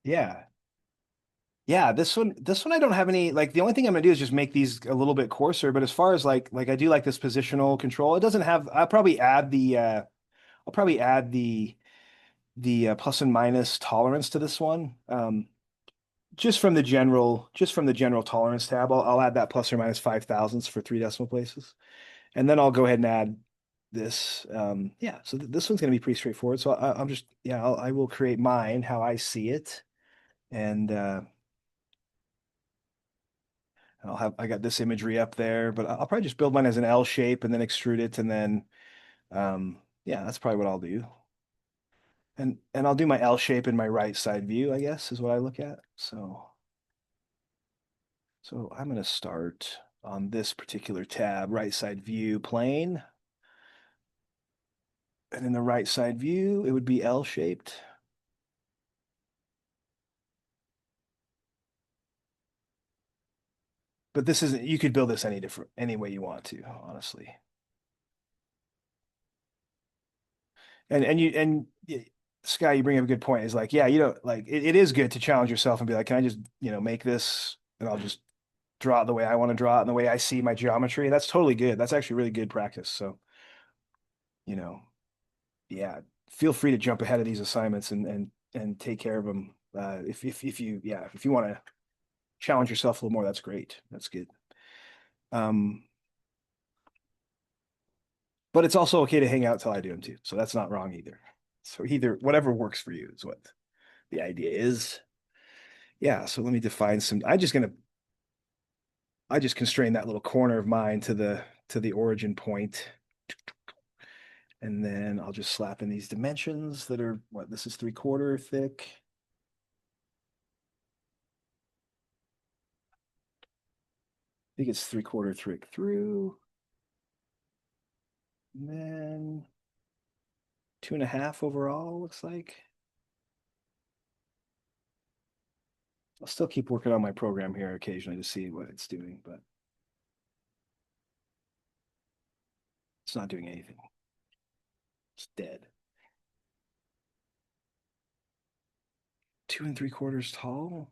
Yeah. Yeah, this one I don't have any, like, the only thing I'm gonna do is just make these a little bit coarser, but as far as like I do like this positional control, it doesn't have, I'll probably add the plus and minus tolerance to this one. Just from the general tolerance tab, I'll add that plus or minus 5 thousandths for 3 decimal places. And then I'll go ahead and add this. Yeah, so this one's going to be pretty straightforward. So I'm just, yeah, I will create mine how I see it. And I got this imagery up there, but I'll probably just build mine as an L shape and then extrude it. And then, yeah, that's probably what I'll do. And I'll do my L shape in my right side view, I guess, is what I look at. So I'm going to start on this particular tab, right side view plane. And in the right side view, it would be L-shaped. But this isn't, you could build this any way you want to, honestly. And Sky, you bring up a good point. Is like, yeah, you know, like it is good to challenge yourself and be like, can I just, make this and I'll just draw it the way I want to draw it and the way I see my geometry. That's totally good. That's actually really good practice. So, you know, yeah, feel free to jump ahead of these assignments and take care of them. If you want to challenge yourself a little more, that's great. That's good. Um, but it's also okay to hang out till I do them too. So that's not wrong either. So either whatever works for you is what the idea is. Yeah. So let me define some. I just constrain that little corner of mine to the origin point. And then I'll just slap in these dimensions that are what this is 3/4 thick. I think it's 3/4 thick through. And then 2.5 overall, looks like. I'll still keep working on my program here occasionally to see what it's doing, but it's not doing anything. It's dead. 2 3/4 tall.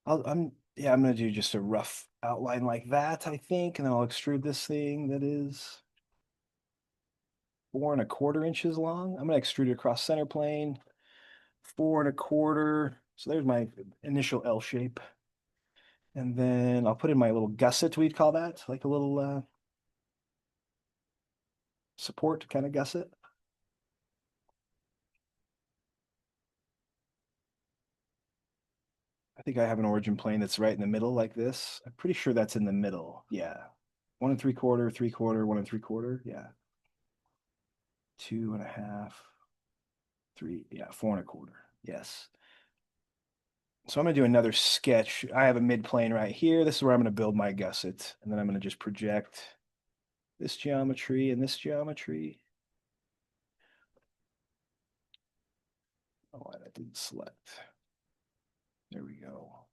I'm gonna do just a rough outline like that, I think, and then I'll extrude this thing that is 4 1/4 inches long. I'm gonna extrude it across center plane, 4 1/4. So there's my initial L shape. And then I'll put in my little gusset, we'd call that, like a little support kind of gusset. I think I have an origin plane that's right in the middle like this. I'm pretty sure that's in the middle. Yeah. 1 3/4, 3/4, 1 3/4. Yeah. 2.5, 3. Yeah. 4 1/4. Yes. So I'm going to do another sketch. I have a mid plane right here. This is where I'm going to build my gusset. And then I'm going to just project this geometry and this geometry. Oh, that didn't select. There we go.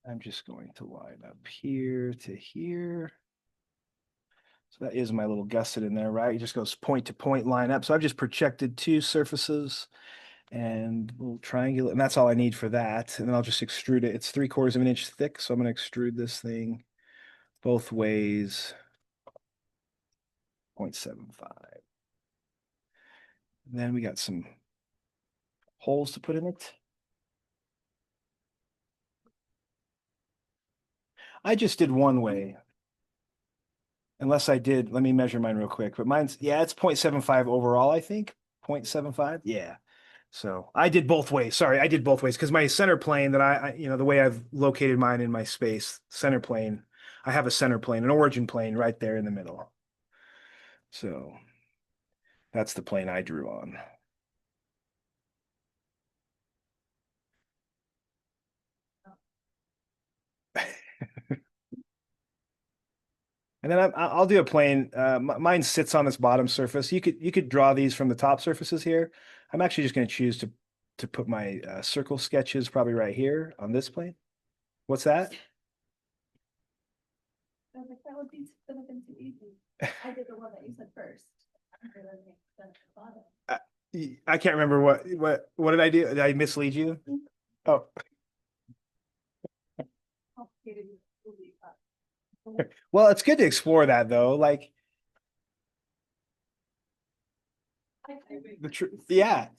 I'm just going to line up here to here. So that is my little gusset in there, right? It just goes point to point line up. So I've just projected 2 surfaces and little triangular, and that's all I need for that. And then I'll just extrude it. It's 3/4 of an inch thick, so I'm going to extrude this thing both ways, 0.75. And then we got some holes to put in it. I just did one way, unless I did, let me measure mine real quick. But mine's, yeah, it's 0.75 overall, I think. 0.75, yeah. So I did both ways. Sorry, I did both ways because my center plane that the way I've located mine in my space, center plane, I have a center plane, an origin plane right there in the middle. So that's the plane I drew on. And then I'll do a plane. Mine sits on this bottom surface. You could draw these from the top surfaces here. I'm actually just going to choose to put my circle sketches probably right here on this plane. What's that? I was like, that would have been too easy. I did the one that you said first. I realized at the bottom. I, I can't remember what did I do? Did I mislead you? Oh, Complicated movie, well, it's good to explore that though. Like the truth, yeah.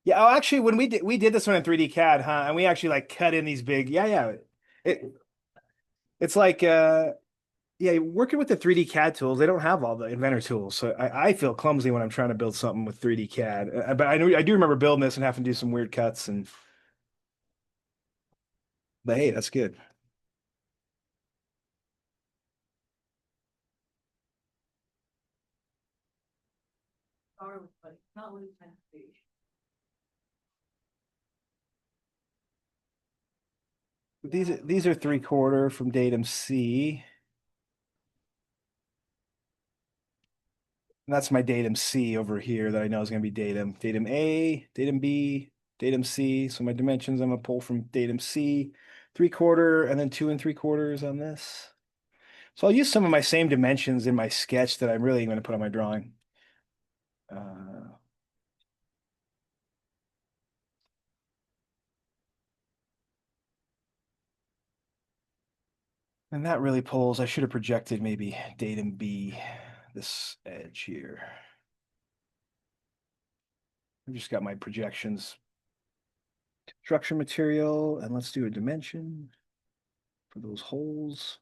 Yeah, oh, actually, when we did this one in 3D CAD, huh? And we actually like cut in these big, yeah, yeah. It it's like yeah, working with the 3D CAD tools, they don't have all the inventor tools. So I feel clumsy when I'm trying to build something with 3D CAD. But I do remember building this and having to do some weird cuts and but hey, that's good. Darwin, but not what it's meant to be. These are 3/4 from datum C. And that's my datum C over here that I know is going to be datum A, datum B, datum C. So my dimensions I'm going to pull from datum C, 3/4, and then 2 3/4 on this. So I'll use some of my same dimensions in my sketch that I'm really going to put on my drawing. Uh, and that really pulls, I should have projected maybe datum B, this edge here. I've just got my projections, construction material, and let's do a dimension for those holes.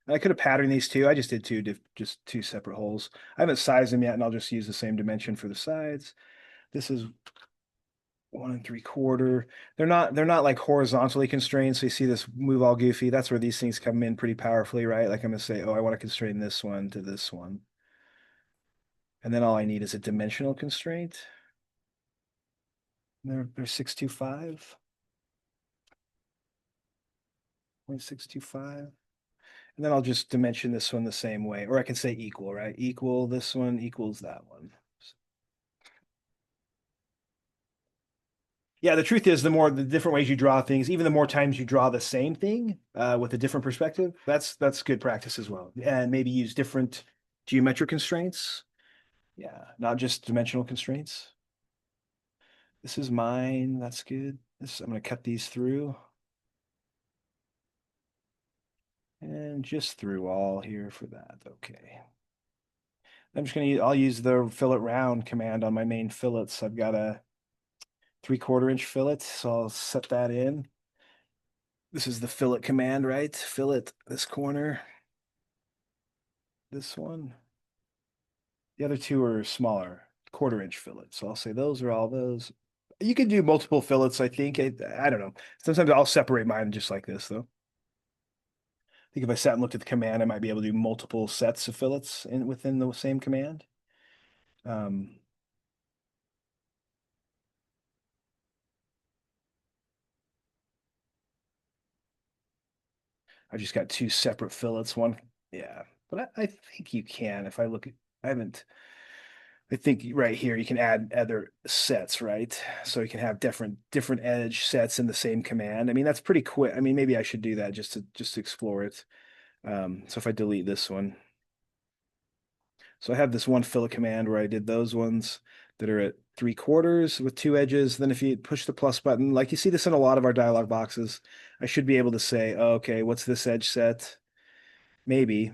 I could have patterned these two. I just did just two separate holes. I haven't sized them yet, and I'll just use the same dimension for the sides. This is 1 3/4. They're not like horizontally constrained. So you see this move all goofy. That's where these things come in pretty powerfully, right? Like I'm gonna say, oh, I want to constrain this one to this one. And then all I need is a dimensional constraint. They're 625. 0.625. And then I'll just dimension this one the same way. Or I can say equal, right? Equal this one equals that one. Yeah, the truth is, the different ways you draw things, even the more times you draw the same thing with a different perspective, that's good practice as well. And maybe use different geometric constraints. Yeah, not just dimensional constraints. This is mine. That's good. I'm going to cut these through. And just through all here for that. Okay. I'll use the fillet round command on my main fillets. I've got a 3/4 inch fillet, so I'll set that in. This is the fillet command, right? Fillet this corner, this one. The other two are smaller, 1/4 inch fillets. So I'll say those are all those. You can do multiple fillets, I think. I don't know. Sometimes I'll separate mine just like this, though. I think if I sat and looked at the command, I might be able to do multiple sets of fillets within the same command. Um, I just got two separate fillets. One, yeah, but I think you can. If I look at, I haven't. I think right here you can add other sets, right? So you can have different edge sets in the same command. I mean, that's pretty quick. I mean, maybe I should do that just to explore it. So if I delete this one, so I have this one fillet command where I did those ones that are at 3/4 with two edges. Then if you push the plus button, like you see this in a lot of our dialog boxes, I should be able to say, oh, okay, what's this edge set? Maybe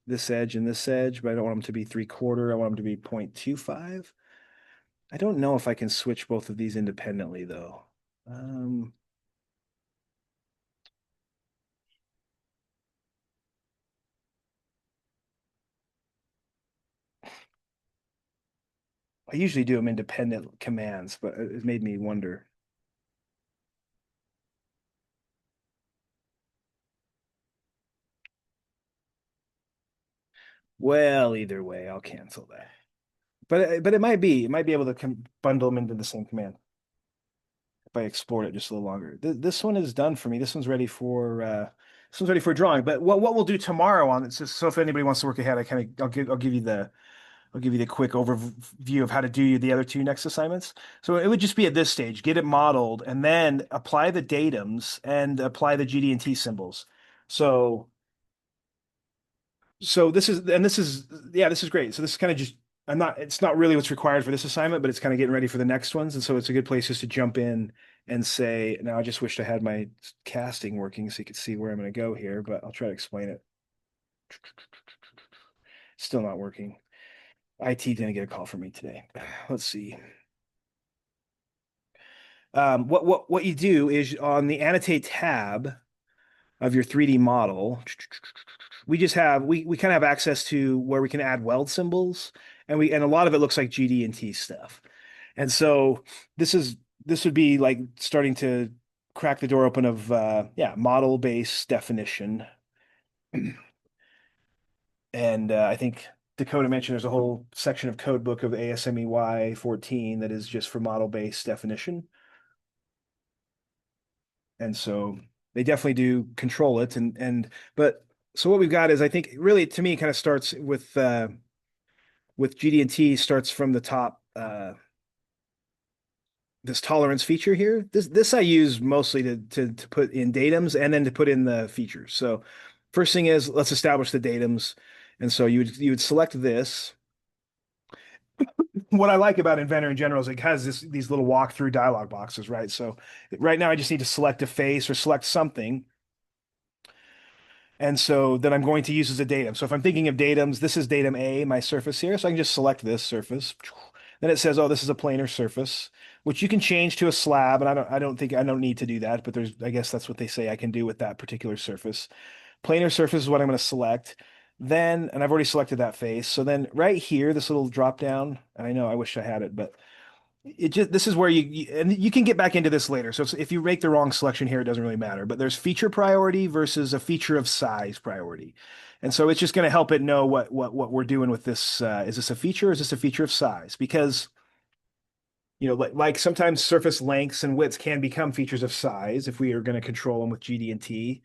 this edge and this edge, but I don't want them to be 3/4. I want them to be 0.25. I don't know if I can switch both of these independently though. Um, I usually do them independent commands, but it made me wonder. Well, either way, I'll cancel that. But it might be able to bundle them into the same command if I export it just a little longer. This one is done for me. This one's ready for drawing. But what we'll do tomorrow on it's just so if anybody wants to work ahead, I'll give you the quick overview of how to do the other two next assignments. So it would just be at this stage, get it modeled, and then apply the datums and apply the GD&T symbols. So so this is and this is yeah, this is great. So this is kind of just I'm not it's not really what's required for this assignment, but it's kind of getting ready for the next ones. And so it's a good place just to jump in and say, now I just wished I had my casting working so you could see where I'm going to go here, but I'll try to explain it. Still not working. IT didn't get a call from me today. Let's see. What you do is on the annotate tab of your 3D model, we kind of have access to where we can add weld symbols, and a lot of it looks like GD&T stuff. And so this is this would be like starting to crack the door open of yeah, model based definition. And I think Dakota mentioned there's a whole section of code book of ASMEY 14 that is just for model based definition. And so they definitely do control it. And but so what we've got is I think really to me it kind of starts with GD&T starts from the top this tolerance feature here. This I use mostly to put in datums and then to put in the features. So first thing is let's establish the datums. And so you would select this. What I like about Inventor in general is it has these little walkthrough dialog boxes, right? So right now I just need to select a face or select something. And so that I'm going to use as a datum. So if I'm thinking of datums, this is datum A, my surface here. So I can just select this surface. Then it says, oh, this is a planar surface, which you can change to a slab. And I don't need to do that, but I guess that's what they say I can do with that particular surface. Planar surface is what I'm going to select. Then, and I've already selected that face. So then right here, this little drop down, and I know I wish I had it, but it just this is where and you can get back into this later. So if you make the wrong selection here, it doesn't really matter. But there's feature priority versus a feature of size priority. And so it's just going to help it know what we're doing with this. Is this a feature or is this a feature of size? Because like sometimes surface lengths and widths can become features of size if we are going to control them with GD&T.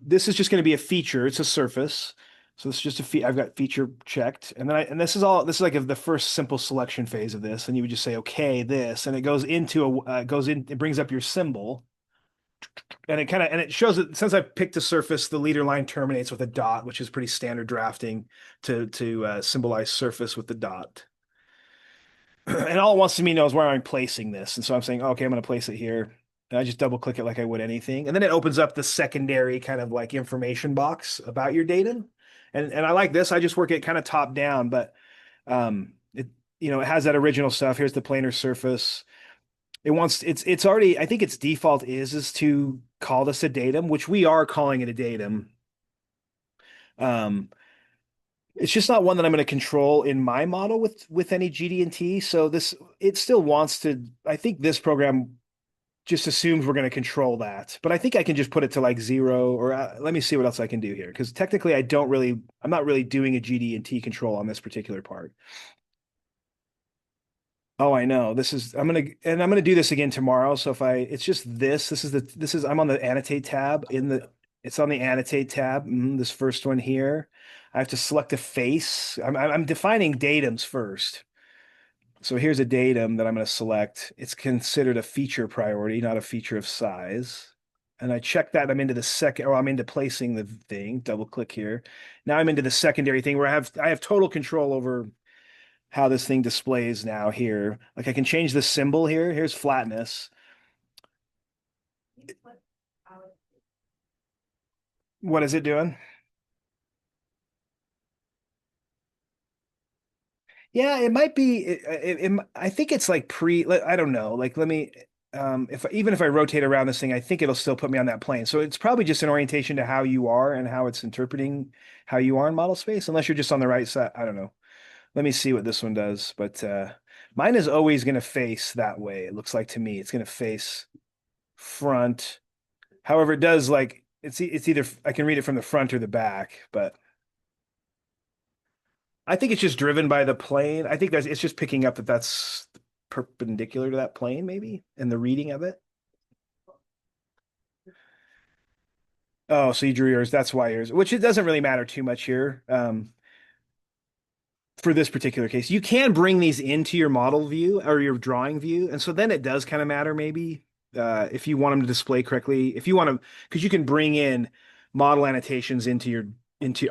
This is just going to be a feature. It's a surface. So this is just I've got feature checked. And then this is like the first simple selection phase of this. And you would just say, okay, this, and it goes into it brings up your symbol. And it shows that since I picked a surface, the leader line terminates with a dot, which is pretty standard drafting to symbolize surface with the dot. And all it wants to me know is where I'm placing this. And so I'm saying, okay, I'm going to place it here. And I just double click it like I would anything. And then it opens up the secondary kind of like information box about your data. And I like this. I just work it kind of top down, but it it has that original stuff. Here's the planar surface. It's already, I think its default is to call this a datum, which we are calling it a datum. Um, it's just not one that I'm going to control in my model with any GD&T. So it still wants to, I think this program just assumes we're going to control that. But I think I can just put it to like 0 or let me see what else I can do here. Because technically I'm not really doing a GD&T control on this particular part. Oh, I know. I'm gonna do this again tomorrow. So it's just I'm on the annotate tab it's on the annotate tab. This first one here. I have to select a face. I'm defining datums first. So here's a datum that I'm going to select. It's considered a feature priority, not a feature of size. And I check that I'm into placing the thing. Double click here. Now I'm into the secondary thing where I have total control over how this thing displays now here. Like I can change the symbol here. Here's flatness. What is it doing? Yeah, it might be. I think it's like I don't know. Like, let me. If even if I rotate around this thing, I think it'll still put me on that plane. So it's probably just an orientation to how you are and how it's interpreting how you are in model space. Unless you're just on the right side. I don't know. Let me see what this one does. But mine is always going to face that way. It looks like to me, it's going to face front. However, it does like it's either I can read it from the front or the back, but. I think it's just driven by the plane. I think it's just picking up that that's perpendicular to that plane, maybe, and the reading of it. Oh, so you drew yours. That's why yours, which it doesn't really matter too much here. For this particular case, you can bring these into your model view or your drawing view, and so then it does kind of matter maybe if you want them to display correctly. If you want to, because you can bring in model annotations into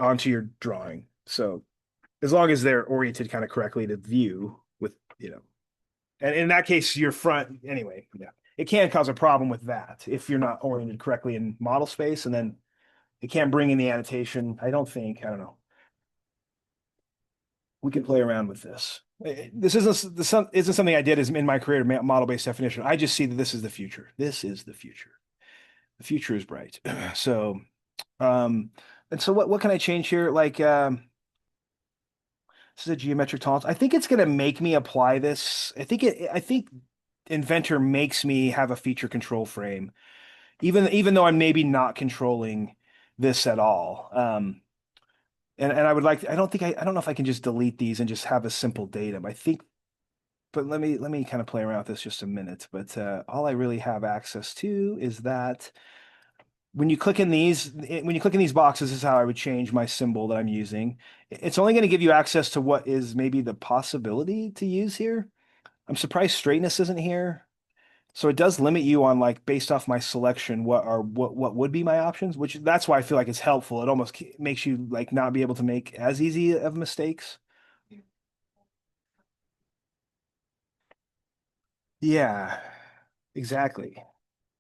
onto your drawing. So as long as they're oriented kind of correctly to view with, and in that case, your front anyway, yeah. It can cause a problem with that if you're not oriented correctly in model space, and then it can't bring in the annotation. I don't think, I don't know. We can play around with this. This isn't something I did as in my career model-based definition. I just see that this is the future. This is the future. The future is bright. So, um, and so what can I change here? Like, this is a geometric tolerance. I think it's going to make me apply this. I think Inventor makes me have a feature control frame, even though I'm maybe not controlling this at all. And I would like, I don't know if I can just delete these and just have a simple datum. I think, but let me kind of play around with this just a minute. But all I really have access to is that when you click in these boxes, this is how I would change my symbol that I'm using. It's only going to give you access to what is maybe the possibility to use here. I'm surprised straightness isn't here. So it does limit you on like based off my selection, what would be my options, which that's why I feel like it's helpful. It almost makes you like not be able to make as easy of mistakes. Yeah, exactly.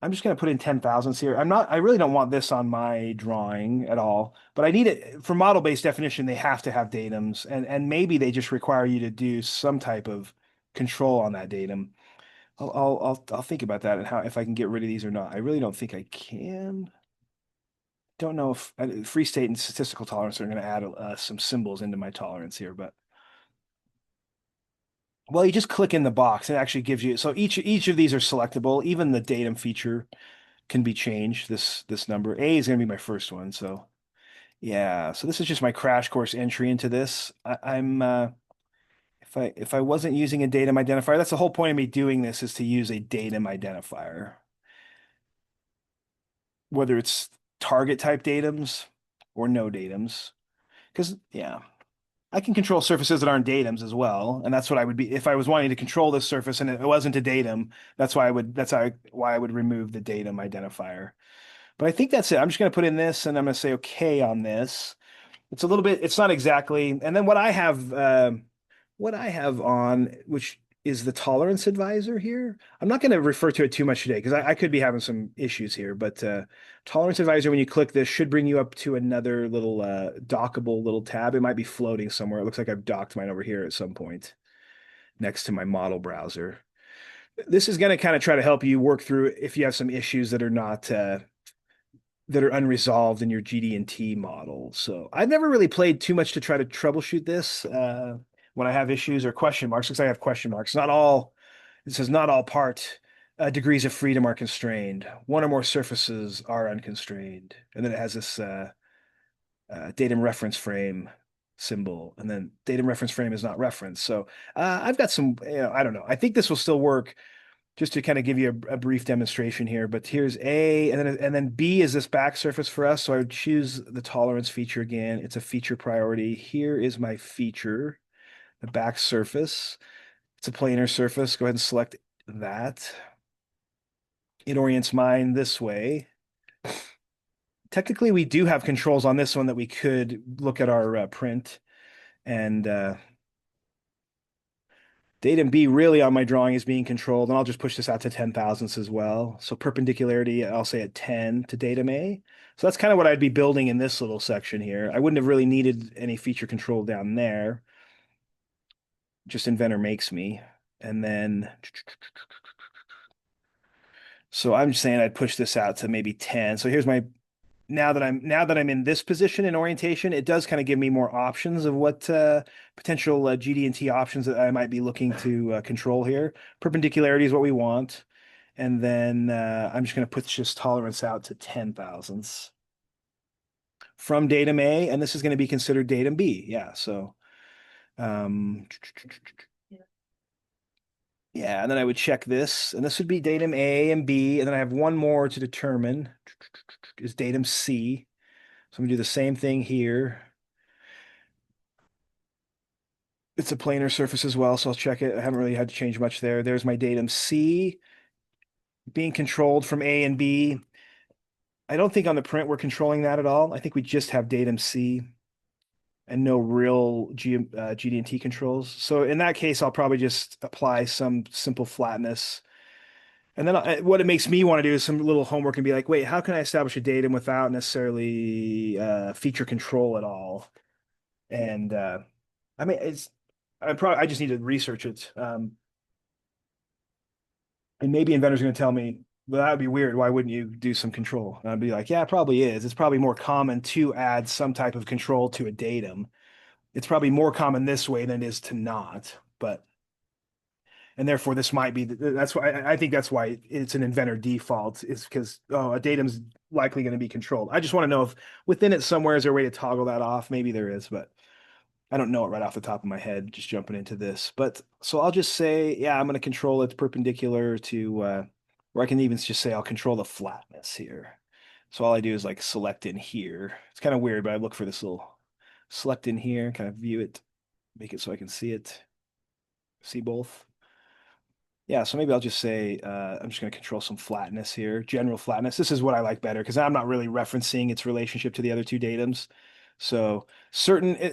I'm just going to put in 10 thousandths here. I really don't want this on my drawing at all, but I need it for model-based definition. They have to have datums, and maybe they just require you to do some type of control on that datum. I'll think about that and how if I can get rid of these or not. I really don't think I can. Don't know if free state and statistical tolerance are going to add some symbols into my tolerance here, but well, you just click in the box. It actually gives you so each of these are selectable. Even the datum feature can be changed. This number A is going to be my first one. So yeah, so this is just my crash course entry into this. I'm if I wasn't using a datum identifier, that's the whole point of me doing this is to use a datum identifier, whether it's target type datums or no datums. Because yeah, I can control surfaces that aren't datums as well, and that's what I would be if I was wanting to control this surface and it wasn't a datum. Why I would remove the datum identifier. But I think that's it. I'm just going to put in this and I'm going to say okay on this. It's a little bit, it's not exactly. And then what I have on, which is the tolerance advisor here. I'm not going to refer to it too much today because I could be having some issues here. But tolerance advisor, when you click this, should bring you up to another little dockable little tab. It might be floating somewhere. It looks like I've docked mine over here at some point next to my model browser. This is going to kind of try to help you work through if you have some issues that are not that are unresolved in your GD&T model. So I've never really played too much to try to troubleshoot this when I have issues or question marks, because I have question marks. It says not all part degrees of freedom are constrained. One or more surfaces are unconstrained. And then it has this datum reference frame symbol, and then datum reference frame is not referenced. So I've got some, I don't know. I think this will still work just to kind of give you a brief demonstration here, but here's A, and then B is this back surface for us. So I would choose the tolerance feature again. It's a feature priority. Here is my feature, the back surface. It's a planar surface. Go ahead and select that. It orients mine this way. Technically, we do have controls on this one that we could look at our print and datum B really on my drawing is being controlled, and I'll just push this out to 10 thousandths as well. So perpendicularity, I'll say at 10 to datum A. So that's kind of what I'd be building in this little section here. I wouldn't have really needed any feature control down there. Just Inventor makes me. And then, so I'm just saying I'd push this out to maybe 10. So here's my, now that I'm in this position in orientation, it does kind of give me more options of what potential GD&T options that I might be looking to control here. Perpendicularity is what we want. And then I'm just going to put just tolerance out to 10 thousandths from datum A, and this is going to be considered datum B. Yeah, so um, yeah, and then I would check this, and this would be datum A and B, and then I have one more to determine is datum C. So I'm gonna do the same thing here. It's a planar surface as well, so I'll check it. I haven't really had to change much there. There's my datum C being controlled from A and B. I don't think on the print we're controlling that at all. I think we just have datum C and no real GD&T controls. So in that case, I'll probably just apply some simple flatness. And then what it makes me want to do is some little homework and be like, wait, how can I establish a datum without necessarily feature control at all? And I mean, I just need to research it. And maybe inventors are going to tell me, well, that would be weird. Why wouldn't you do some control? And I'd be like, yeah, it probably is. It's probably more common to add some type of control to a datum. It's probably more common this way than it is to not. But and therefore this might be that's why I think that's why it's an inventor default is because a datum's likely going to be controlled. I just want to know if within it somewhere is there a way to toggle that off? Maybe there is, but I don't know it right off the top of my head, just jumping into this. But so I'll just say, yeah, I'm going to control it perpendicular to, or I can even just say I'll control the flatness here. So all I do is like select in here. It's kind of weird, but I look for this little select in here, kind of view it, make it so I can see it, see both. Yeah, so maybe I'll just say I'm just going to control some flatness here, general flatness. This is what I like better because I'm not really referencing its relationship to the other two datums. So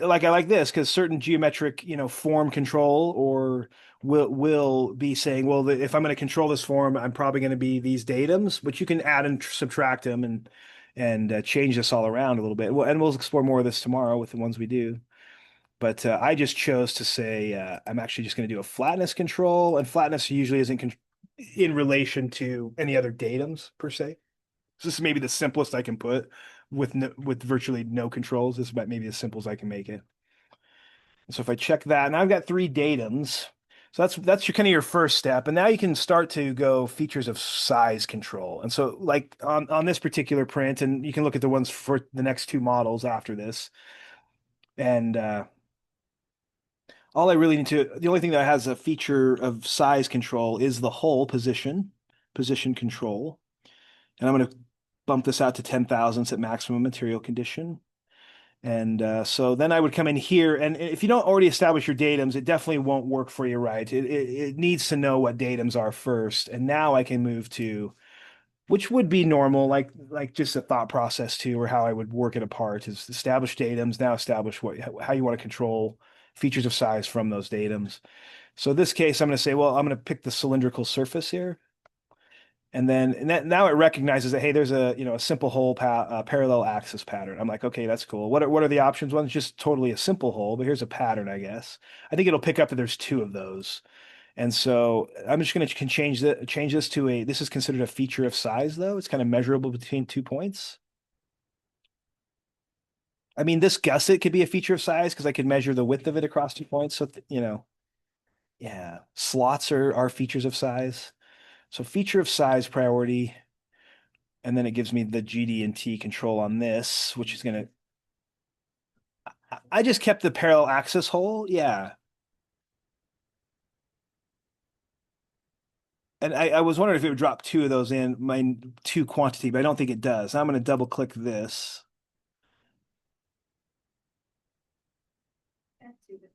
like I like this because certain geometric, form control or will be saying, well, if I'm going to control this form, I'm probably going to be these datums, but you can add and subtract them and change this all around a little bit. Well, and we'll explore more of this tomorrow with the ones we do. But I just chose to say I'm actually just going to do a flatness control, and flatness usually isn't in relation to any other datums per se. So this is maybe the simplest I can put with virtually no controls. This is about maybe as simple as I can make it. So if I check that, and I've got three datums, so that's your kind of your first step, and now you can start to go features of size control. And so like on this particular print, and you can look at the ones for the next two models after this, and all I really need to, the only thing that has a feature of size control is the hole position control. And I'm going to bump this out to 10 thousandths at maximum material condition. And so then I would come in here, and if you don't already establish your datums, it definitely won't work for you right. It needs to know what datums are first. And now I can move to, which would be normal, like just a thought process too, or how I would work it apart is establish datums, now establish how you want to control features of size from those datums. So in this case, I'm going to say, well, I'm going to pick the cylindrical surface here. Now it recognizes that, hey, there's a simple hole parallel axis pattern. I'm like, okay, that's cool. What are the options? One's just totally a simple hole, but here's a pattern, I guess. I think it'll pick up that there's two of those. And so I'm just going to change this to this is considered a feature of size, though. It's kind of measurable between 2 points. I mean, this gusset could be a feature of size because I could measure the width of it across 2 points. So, yeah, slots are features of size. So feature of size priority, and then it gives me the GD&T control on this, which is going to, I just kept the parallel axis hole. Yeah. And I was wondering if it would drop two of those in my two quantity, but I don't think it does. I'm going to double click this. That's stupid.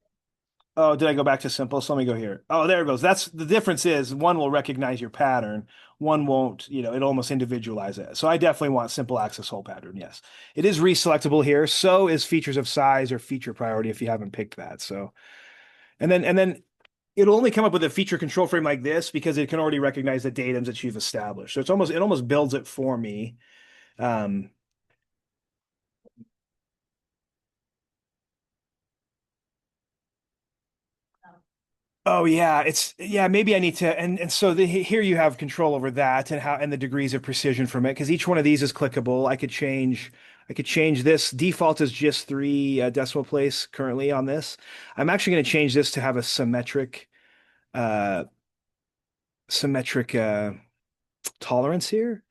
Oh, did I go back to simple? So let me go here. Oh, there it goes. That's the difference is one will recognize your pattern, one won't, it almost individualize it. So I definitely want simple axis hole pattern. Yes. It is reselectable here. So is features of size or feature priority if you haven't picked that. So and then it'll only come up with a feature control frame like this because it can already recognize the datums that you've established. So it almost builds it for me. Um, Oh, Oh yeah, maybe I need to and so here you have control over that and the degrees of precision from it because each one of these is clickable. I could change this. Default is just three decimal place currently on this. I'm actually going to change this to have a uh symmetric tolerance here.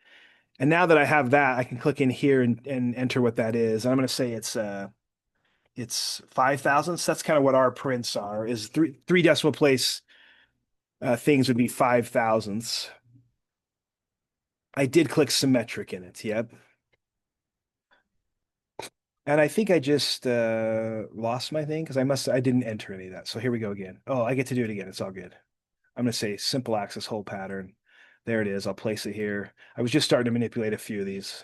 And now that I have that, I can click in here and enter what that is. And I'm going to say it's 5 thousandths. That's kind of what our prints are, is three decimal place things would be 5 thousandths. I did click symmetric in it. Yep. And I think I just lost my thing because I didn't enter any of that. So here we go again. Oh, I get to do it again. It's all good. I'm going to say simple axis hole pattern. There it is. I'll place it here. I was just starting to manipulate a few of these.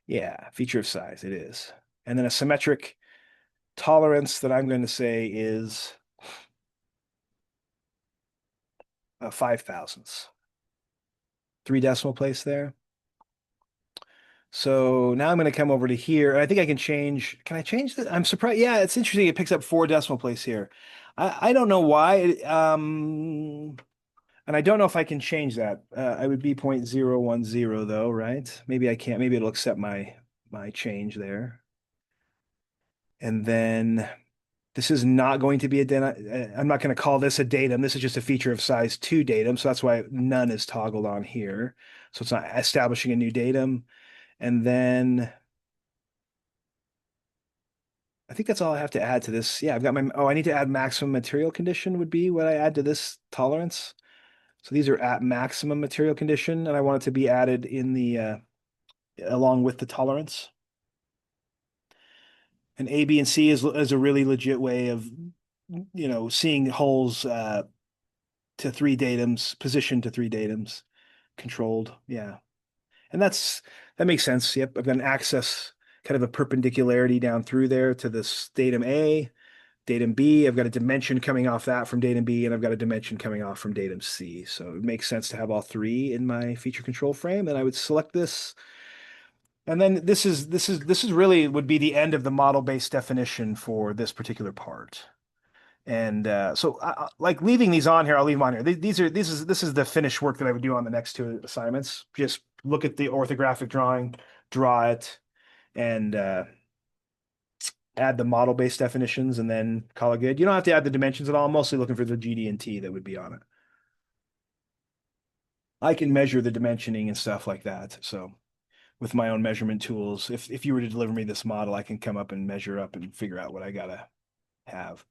Yeah, feature of size, it is. And then a symmetric tolerance that I'm going to say is 5 thousandths. 3 decimal place there. So now I'm going to come over to here. I think I can change. Can I change that? I'm surprised. Yeah, it's interesting. It picks up 4 decimal place here. I don't know why. And I don't know if I can change that. I would be 0.010 though, right? Maybe I can't. Maybe it'll accept my change there. And then this is not going to be I'm not going to call this a datum. This is just a feature of size 2 datum. So that's why none is toggled on here. So it's not establishing a new datum. And then I think that's all I have to add to this. Yeah, I've got I need to add maximum material condition would be what I add to this tolerance. So these are at maximum material condition, and I want it to be added in the along with the tolerance. And A, B, and C is a really legit way of, seeing holes to 3 datums, positioned to 3 datums, controlled. Yeah. And that makes sense. Yep. I've got an axis, kind of a perpendicularity down through there to this datum A, datum B. I've got a dimension coming off that from datum B, and I've got a dimension coming off from datum C. So it makes sense to have all 3 in my feature control frame. And I would select this. And then this is really would be the end of the model-based definition for this particular part. And so, like leaving these on here, I'll leave them on here. This is the finished work that I would do on the next 2 assignments. Just look at the orthographic drawing, draw it, and add the model-based definitions, and then call it good. You don't have to add the dimensions at all. I'm mostly looking for the GD&T that would be on it. I can measure the dimensioning and stuff like that. So with my own measurement tools, if you were to deliver me this model, I can come up and measure up and figure out what I gotta have.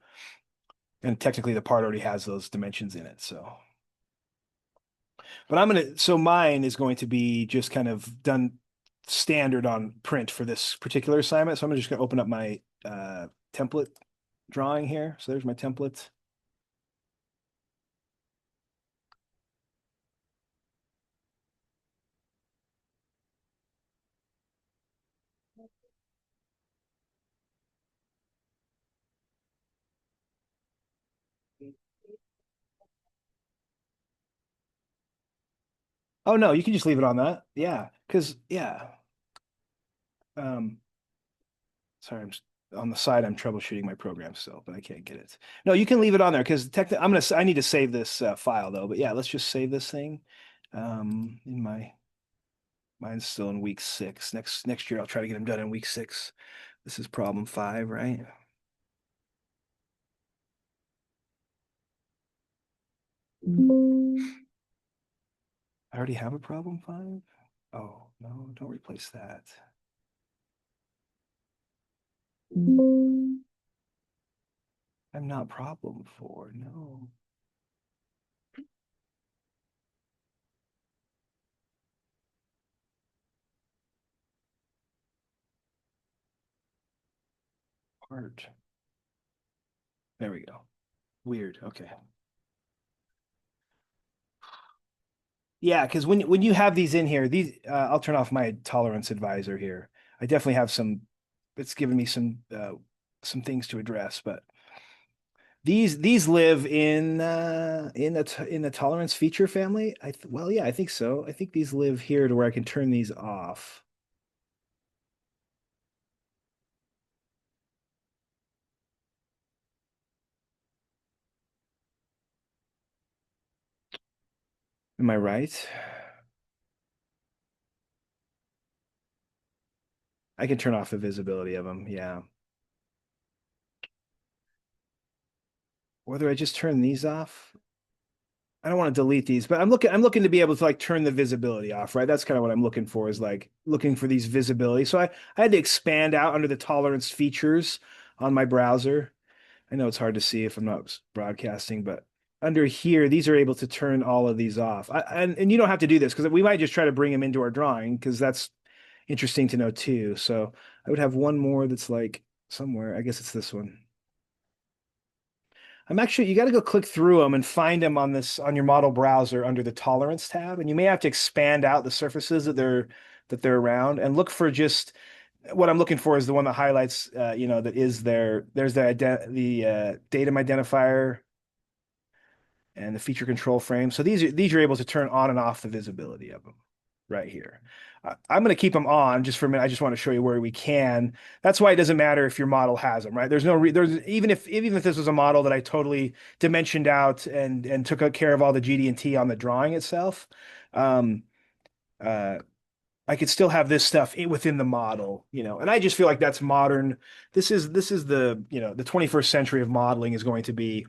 And technically the part already has those dimensions in it. So, but so mine is going to be just kind of done standard on print for this particular assignment. So I'm just gonna open up my template drawing here. So there's my template. Oh no, you can just leave it on that. Yeah, because yeah. Um, sorry, on the side. I'm troubleshooting my program still, but I can't get it. No, you can leave it on there because I need to save this file though. But yeah, let's just save this thing. In mine's still in week 6. Next year I'll try to get them done in week 6. This is problem 5, right? I already have a problem 5. Oh no, don't replace that. I'm not problem 4. No. Part. There we go. Weird. Okay. Yeah, because when you have these in here, I'll turn off my tolerance advisor here. I definitely have some. It's given me some things to address, but these live in the tolerance feature family. Well, yeah, I think so. I think these live here to where I can turn these off. Am I right? I can turn off the visibility of them. Yeah. Whether I just turn these off. I don't want to delete these, but I'm looking to be able to like turn the visibility off, right? That's kind of what I'm looking for is like looking for these visibility. So I had to expand out under the tolerance features on my browser. I know it's hard to see if I'm not broadcasting, but under here, these are able to turn all of these off. And you don't have to do this because we might just try to bring them into our drawing because that's interesting to know too. So I would have one more that's like somewhere. I guess it's this one. You got to go click through them and find them on your model browser under the tolerance tab. And you may have to expand out the surfaces that that they're around and look for just what I'm looking for is the one that highlights, that is there's the datum identifier and the feature control frame. So these are able to turn on and off the visibility of them right here. I'm going to keep them on just for a minute. I just want to show you where we can. That's why it doesn't matter if your model has them, right? There's even if this was a model that I totally dimensioned out and took care of all the GD&T on the drawing itself. Um, uh, I could still have this stuff within the model, and I just feel like that's modern. This is the 21st century of modeling is going to be,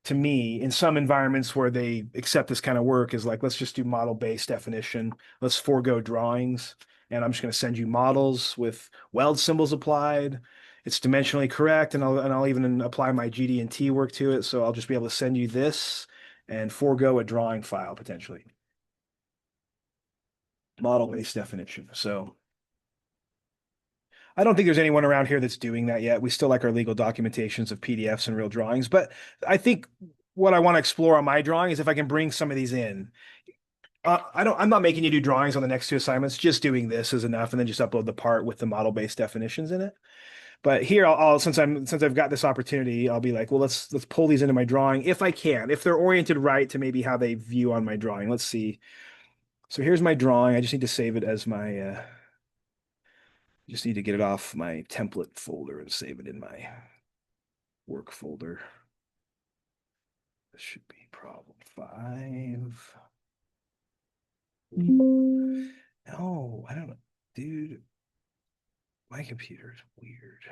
to me, in some environments where they accept this kind of work, is like, let's just do model-based definition. Let's forego drawings. And I'm just going to send you models with weld symbols applied. It's dimensionally correct, and I'll even apply my GD&T work to it. So I'll just be able to send you this and forego a drawing file potentially. Model-based definition. So I don't think there's anyone around here that's doing that yet. We still like our legal documentations of PDFs and real drawings, but I think what I want to explore on my drawing is if I can bring some of these in. I'm not making you do drawings on the next two assignments. Just doing this is enough, and then just upload the part with the model-based definitions in it. But here, since I've got this opportunity, I'll be like, well, let's pull these into my drawing if I can, if they're oriented right to maybe how they view on my drawing. Let's see. So here's my drawing. I just need to save it as my. Just need to get it off my template folder and save it in my work folder. This should be problem 5. No, I don't know. Dude, my computer is weird.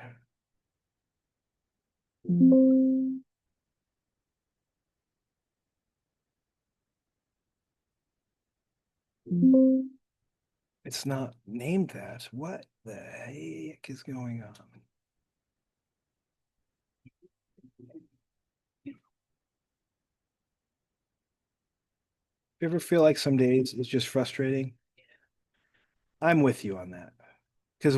It's not named that. What the heck is going on? You ever feel like some days it's just frustrating? I'm with you on that. Because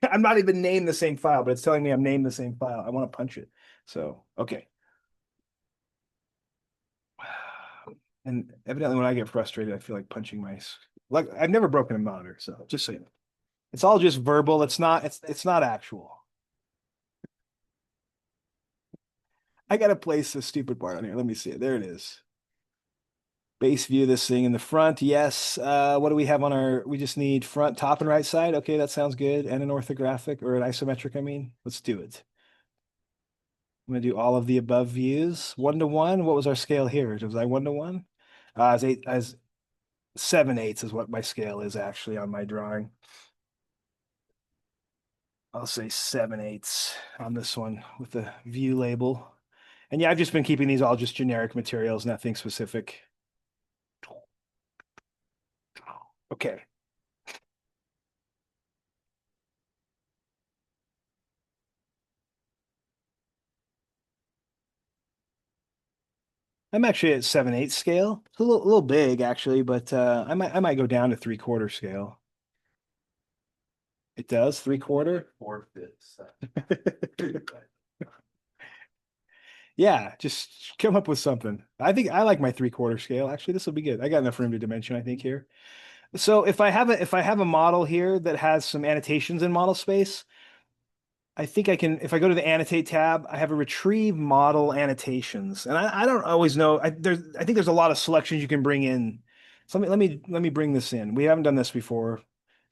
I'm not even named the same file, but it's telling me I'm named the same file. I want to punch it. So, okay. And evidently when I get frustrated, I feel like punching like I've never broken a monitor, so just so you know. It's all just verbal. It's not actual. I gotta place this stupid part on here. Let me see it. There it is. Base view this thing in the front. Yes. What do we have on we just need front, top, and right side. Okay, that sounds good. And an orthographic or an isometric, I mean. Let's do it. I'm gonna do all of the above views. 1:1. What was our scale here? Was I 1:1? As 7/8 is what my scale is actually on my drawing. I'll say 7/8 on this one with the view label. And yeah, I've just been keeping these all just generic materials, nothing specific. Okay. I'm actually at 7/8 scale. It's a little big actually, but I might go down to 3/4 scale. It does 3/4. 4/5. Yeah, just come up with something. I think I like my 3/4 scale. Actually, this will be good. I got enough room to dimension, I think, here. So if I have a model here that has some annotations in model space, I think I can, if I go to the annotate tab, I have a retrieve model annotations. And I don't always know. I think there's a lot of selections you can bring in. So let me bring this in. We haven't done this before.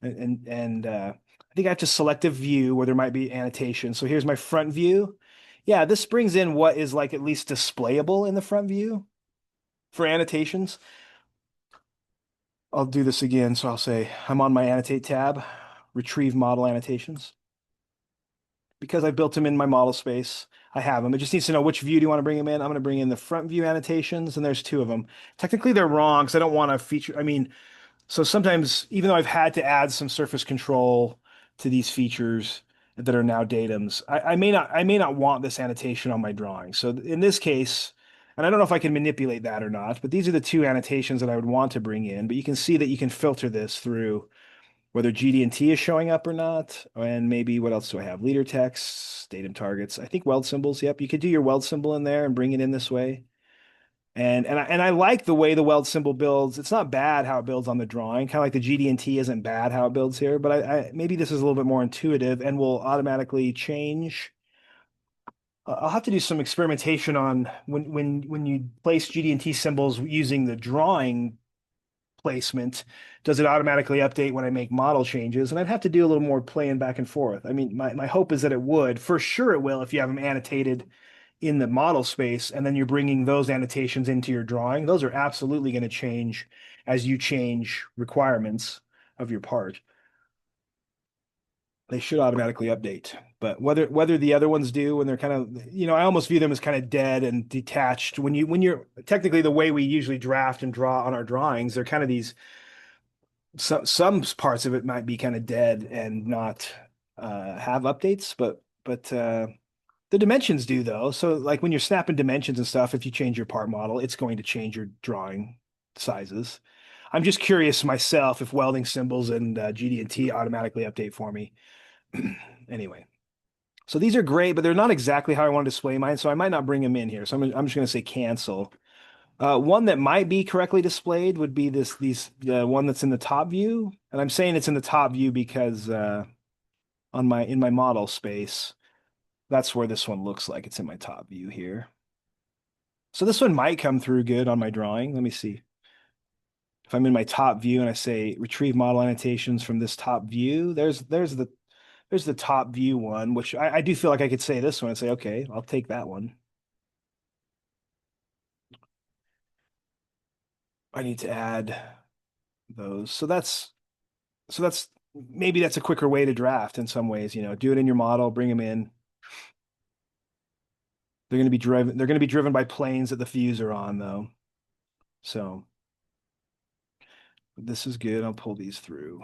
And I think I have to select a view where there might be annotation. So here's my front view. Yeah, this brings in what is like at least displayable in the front view for annotations. I'll do this again. So I'll say I'm on my annotate tab, retrieve model annotations. Because I built them in my model space, I have them. It just needs to know which view do you want to bring them in. I'm going to bring in the front view annotations, and there's 2 of them. Technically, they're wrong because I don't want to feature. I mean, so sometimes, even though I've had to add some surface control to these features that are now datums, I may not want this annotation on my drawing. So in this case, and I don't know if I can manipulate that or not, but these are the 2 annotations that I would want to bring in. But you can see that you can filter this through whether GD&T is showing up or not. And maybe what else do I have? Leader text, datum targets. I think weld symbols. Yep, you could do your weld symbol in there and bring it in this way. And I like the way the weld symbol builds. It's not bad how it builds on the drawing. Kind of like the GD&T isn't bad how it builds here, but maybe this is a little bit more intuitive and will automatically change. I'll have to do some experimentation on when you place GD&T symbols using the drawing placement, does it automatically update when I make model changes? And I'd have to do a little more playing back and forth. I mean, my hope is that it would. For sure it will if you have them annotated in the model space and then you're bringing those annotations into your drawing. Those are absolutely going to change as you change requirements of your part. They should automatically update. But whether the other ones do when they're kind of, I almost view them as kind of dead and detached. When you're technically the way we usually draft and draw on our drawings, they're kind of these some parts of it might be kind of dead and not have updates, but the dimensions do though. So like when you're snapping dimensions and stuff, if you change your part model, it's going to change your drawing sizes. I'm just curious myself if welding symbols and GD&T automatically update for me. Anyway, so these are great, but they're not exactly how I want to display mine, so I might not bring them in here. So I'm just going to say cancel. One that might be correctly displayed would be these one that's in the top view, and I'm saying it's in the top view because on my in my model space, that's where this one looks like it's in my top view here. So this one might come through good on my drawing. Let me see. If I'm in my top view and I say retrieve model annotations from this top view, there's the top view one, which I do feel like I could say this one and say, okay, I'll take that one. I need to add those. So that's maybe that's a quicker way to draft in some ways, do it in your model, bring them in. They're going to be driven by planes that the views are on though. So this is good. I'll pull these through.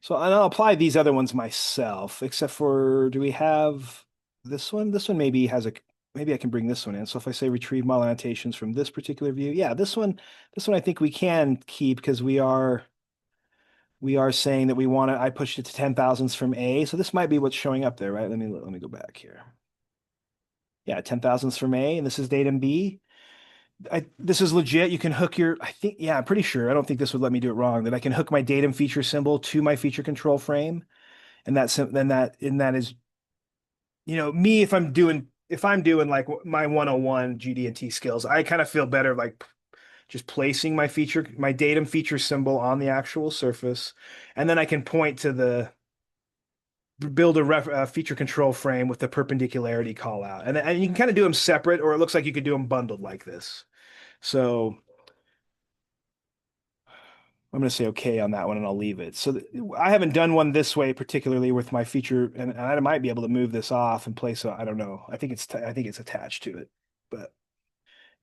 So and I'll apply these other ones myself, except for do we have this one? This one maybe I can bring this one in. So if I say retrieve model annotations from this particular view, yeah, this one I think we can keep because we are saying that we want to, I pushed it to 10 thousandths from A. So this might be what's showing up there, right? Let me go back here. Yeah, 10 thousandths from A, and this is datum B. This is legit. You can hook I think, yeah, I'm pretty sure. I don't think this would let me do it wrong, that I can hook my datum feature symbol to my feature control frame. And that is, me, if I'm doing like my 101 GD&T skills, I kind of feel better like just placing my datum feature symbol on the actual surface. And then I can point to build a feature control frame with the perpendicularity call out. And you can kind of do them separate, or it looks like you could do them bundled like this. So I'm going to say okay on that one and I'll leave it. So I haven't done one this way particularly with my feature, and I might be able to move this off and place. I don't know. I think it's attached to it, but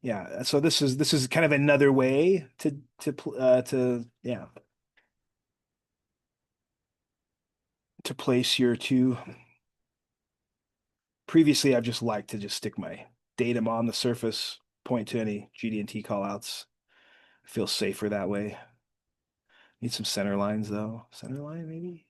yeah. So this is kind of another way to place your two. Previously, I've just liked to just stick my datum on the surface, point to any GD&T callouts. I feel safer that way. Need some center lines though. Center line maybe.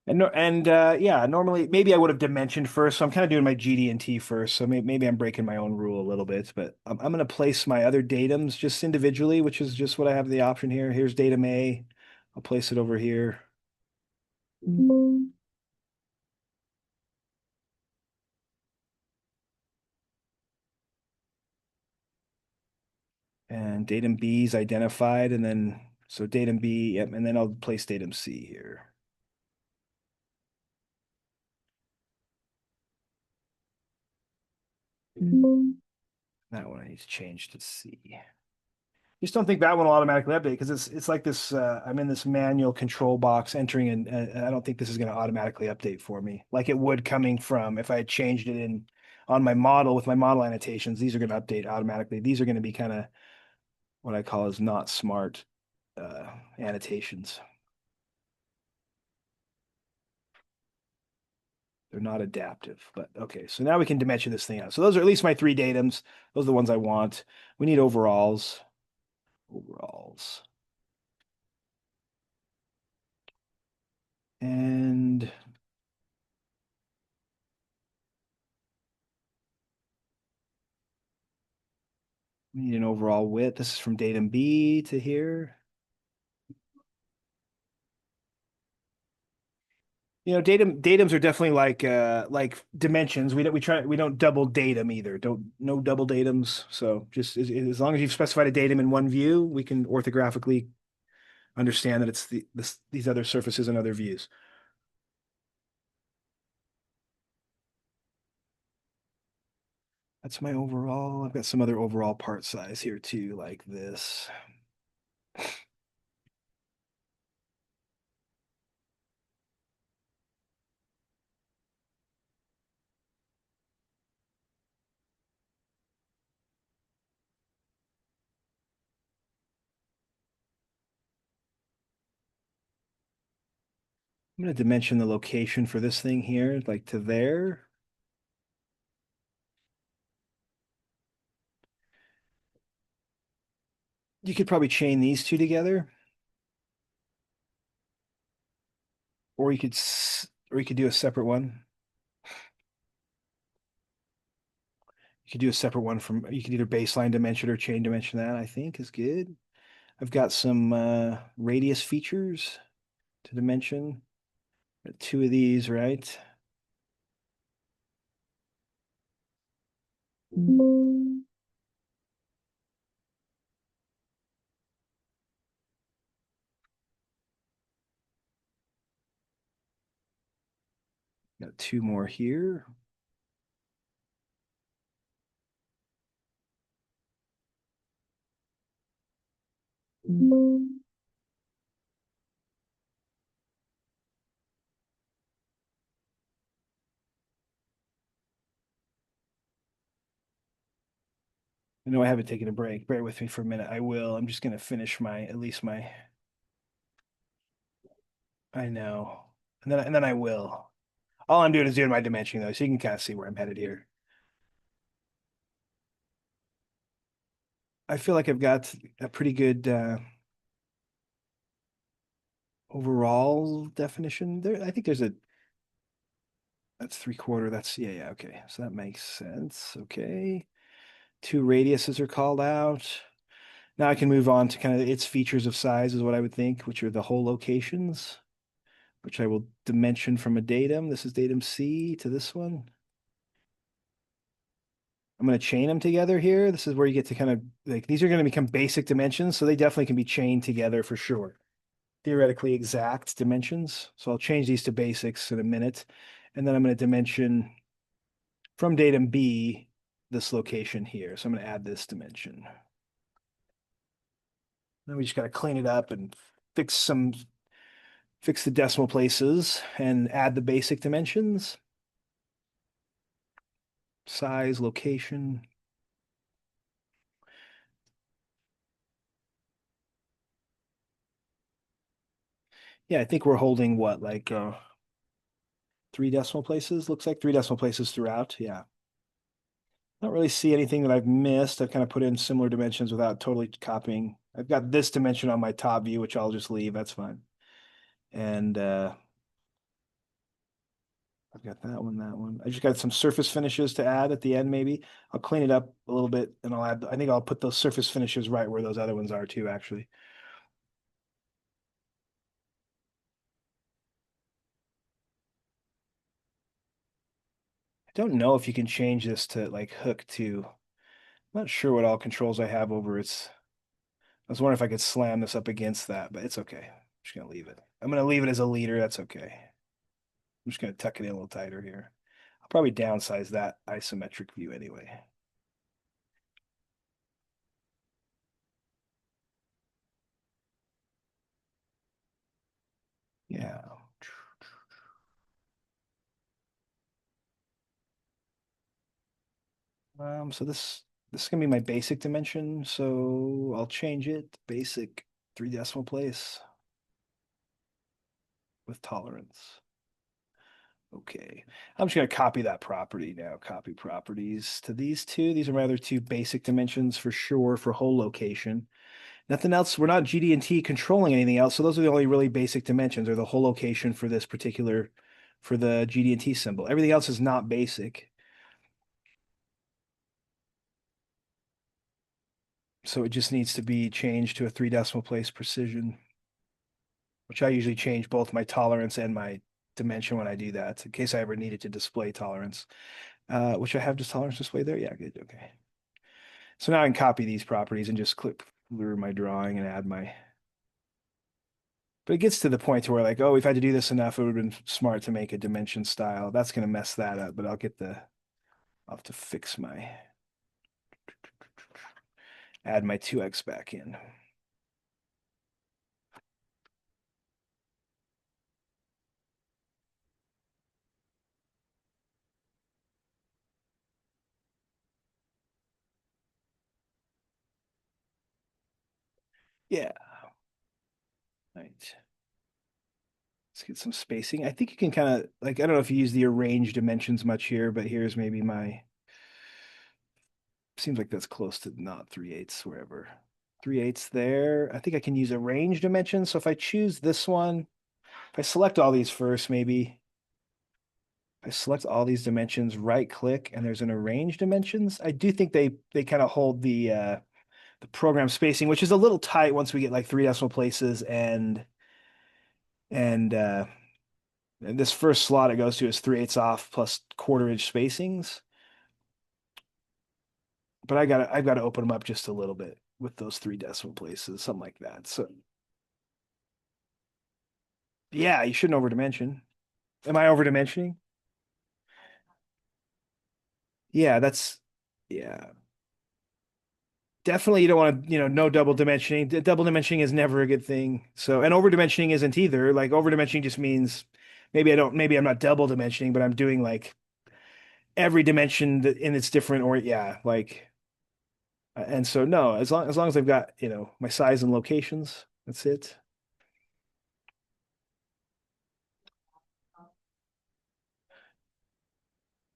And no, and yeah, normally maybe I would have dimensioned first. So I'm kind of doing my GD&T first. So maybe I'm breaking my own rule a little bit, but I'm going to place my other datums just individually, which is just what I have the option here. Here's datum A. I'll place it over here. And datum B is identified. And then, so datum B, yep, and then I'll place datum C here. That one I need to change to C. Just don't think that one will automatically update because it's like this. I'm in this manual control box entering, and I don't think this is going to automatically update for me like it would coming from if I had changed it in on my model with my model annotations. These are going to update automatically. These are going to be kind of what I call as not smart annotations. They're not adaptive, but okay. So now we can dimension this thing out. So those are at least my three datums. Those are the ones I want. We need overalls. Overalls. We need an overall width. This is from datum B to here. Datums are definitely like dimensions. We don't double datum either. Don't no double datums. So just as long as you've specified a datum in one view, we can orthographically understand that it's these other surfaces and other views. That's my overall. I've got some other overall part size here too, like this. I'm going to dimension the location for this thing here, like to there. You could probably chain these two together, or you could do a separate one. You could do a separate one from, you could either baseline dimension or chain dimension that, I think is good. I've got some radius features to dimension. Got two of these, right? Got two more here. I know I haven't taken a break. Bear with me for a minute. I will. I'm just going to finish at least my, I know. And then I will. All I'm doing is doing my dimensioning though, so you can kind of see where I'm headed here. I feel like I've got a pretty good overall definition there. I think that's 3/4. Yeah, yeah, okay. So that makes sense. Okay. Two radiuses are called out. Now I can move on to kind of its features of size is what I would think, which are the whole locations, which I will dimension from a datum. This is datum C to this one. I'm going to chain them together here. This is where you get to kind of like these are going to become basic dimensions, so they definitely can be chained together for sure. Theoretically exact dimensions. So I'll change these to basics in a minute. And then I'm going to dimension from datum B this location here. So I'm going to add this dimension. Then we just got to clean it up and fix the decimal places and add the basic dimensions. Size, location. Yeah, I think we're holding what, like three decimal places? Looks like three decimal places throughout. Yeah. I don't really see anything that I've missed. I've kind of put in similar dimensions without totally copying. I've got this dimension on my top view, which I'll just leave. That's fine. And I've got that one, that one. I just got some surface finishes to add at the end, maybe. I'll clean it up a little bit and I think I'll put those surface finishes right where those other ones are too, actually. I don't know if you can change this to like hook to. I'm not sure what all controls I have over its. I was wondering if I could slam this up against that, but it's okay. I'm just gonna leave it. I'm gonna leave it as a leader. That's okay. I'm just gonna tuck it in a little tighter here. I'll probably downsize that isometric view anyway. Yeah. So this is gonna be my basic dimension, so I'll change it. Basic three decimal place with tolerance. Okay. I'm just gonna copy that property now. Copy properties to these two. These are my other two basic dimensions for sure for whole location. Nothing else. We're not GD&T controlling anything else. So those are the only really basic dimensions or the whole location for this particular, for the GD&T symbol. Everything else is not basic. So it just needs to be changed to a 3 decimal place precision, which I usually change both my tolerance and my dimension when I do that, in case I ever needed to display tolerance. Which I have just tolerance display there. Yeah, good. Okay. So now I can copy these properties and just click through my drawing and add my. But it gets to the point to where like, oh, we've had to do this enough. It would have been smart to make a dimension style. That's going to mess that up, but I'll have to fix add my 2x back in. Yeah. Right. Let's get some spacing. I think you can kind of like, I don't know if you use the arrange dimensions much here, but here's maybe seems like that's close to not 3/8 wherever. 3/8 there. I think I can use arrange dimensions. So if I choose this one, if I select all these first, maybe I select all these dimensions, right click, and there's an arrange dimensions. I do think they kind of hold the program spacing, which is a little tight once we get like 3 decimal places and and this first slot it goes to is 3/8 off plus quarter-inch spacings. But I've got to open them up just a little bit with those 3 decimal places, something like that. So yeah, you shouldn't overdimension. Am I overdimensioning? Yeah, that's yeah. Definitely you don't want to, no double dimensioning. Double dimensioning is never a good thing. So, and over dimensioning isn't either. Like over dimensioning just means maybe I'm not double dimensioning, but I'm doing like every dimension that in its different or yeah, like and so no, as long as I've got, my size and locations, that's it.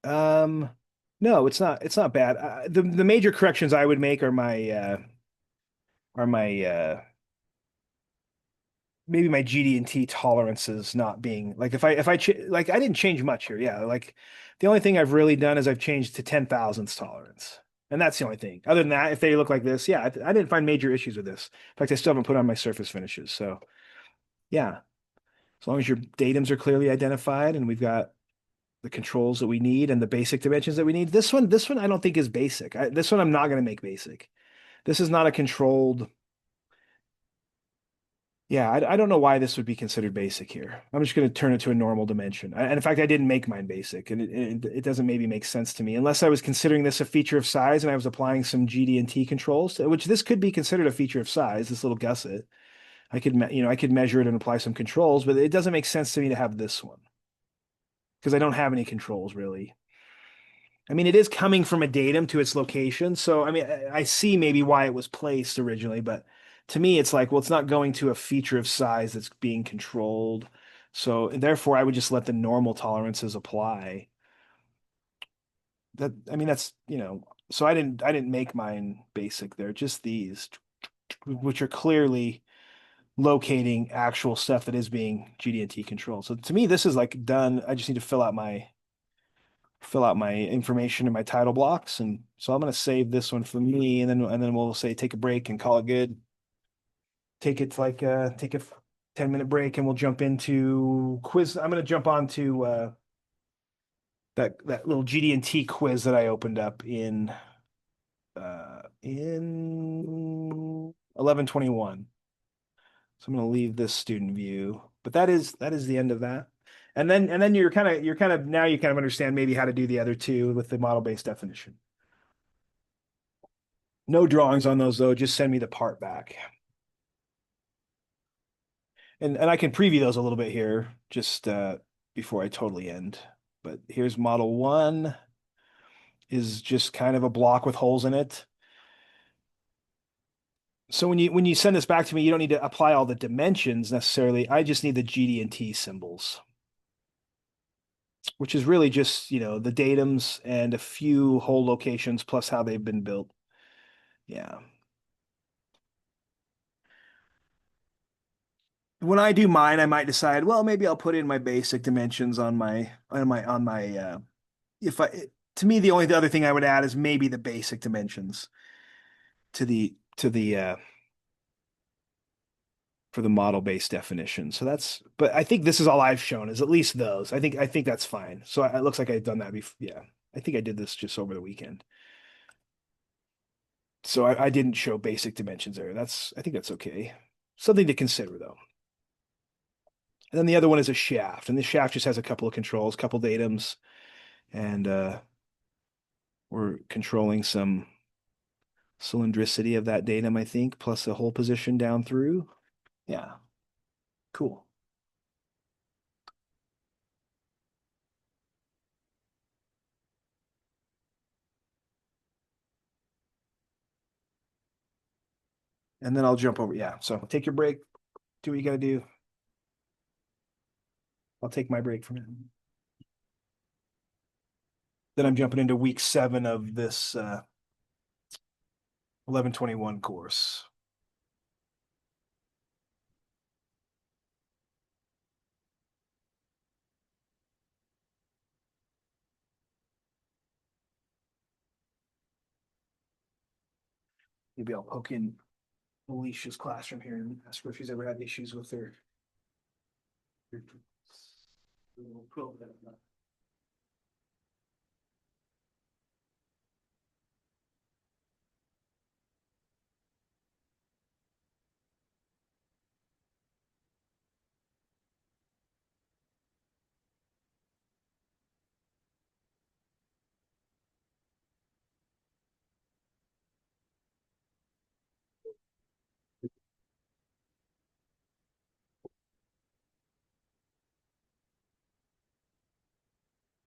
Um, no, it's not bad. The major corrections I would make are my maybe my GD&T tolerances not being like if I ch like I didn't change much here. Yeah, like the only thing I've really done is I've changed to 10 thousandths tolerance. And that's the only thing. Other than that, if they look like this, yeah, I didn't find major issues with this. In fact, I still haven't put on my surface finishes. So, yeah, as long as your datums are clearly identified and we've got the controls that we need and the basic dimensions that we need. This one I don't think is basic. This one I'm not going to make basic. This is not a controlled. Yeah, I don't know why this would be considered basic here. I'm just going to turn it to a normal dimension. And in fact, I didn't make mine basic, and it doesn't maybe make sense to me unless I was considering this a feature of size and I was applying some GD&T controls, which this could be considered a feature of size, this little gusset. I could measure it and apply some controls, but it doesn't make sense to me to have this one because I don't have any controls really. I mean, it is coming from a datum to its location. So, I mean, I see maybe why it was placed originally, but to me, it's like, well, it's not going to a feature of size that's being controlled. So, therefore, I would just let the normal tolerances apply. I mean, so I didn't make mine basic there, just these, which are clearly locating actual stuff that is being GD&T controlled. So to me, this is like done. I just need to fill out my information in my title blocks. And so I'm going to save this one for me. And then we'll say, take a break and call it good. Take a 10-minute break and we'll jump into quiz. I'm going to jump on to, that little GD&T quiz that I opened up in 1121. So I'm going to leave this student view, but that is the end of that. And then you're kind of now you kind of understand maybe how to do the other two with the model-based definition. No drawings on those though, just send me the part back. And I can preview those a little bit here just before I totally end. But here's model one is just kind of a block with holes in it. So when you send this back to me, you don't need to apply all the dimensions necessarily. I just need the GD&T symbols, which is really just, the datums and a few hole locations plus how they've been built. Yeah. When I do mine, I might decide, well, maybe I'll put in my basic dimensions on my if I to me the other thing I would add is maybe the basic dimensions to the to the for the model-based definition. So that's, but I think this is all I've shown is at least those. I think that's fine. So it looks like I've done that before. Yeah. I think I did this just over the weekend. So I didn't show basic dimensions there. I think that's okay. Something to consider though. And then the other one is a shaft, and the shaft just has a couple of controls, couple datums, and we're controlling some cylindricity of that datum, I think, plus the hole position down through. Yeah, cool. And then I'll jump over. Yeah, so take your break, do what you got to do. I'll take my break from it. Then I'm jumping into week 7 of this 1121 course. Maybe I'll poke in Alicia's classroom here and ask her if she's ever had issues with her program.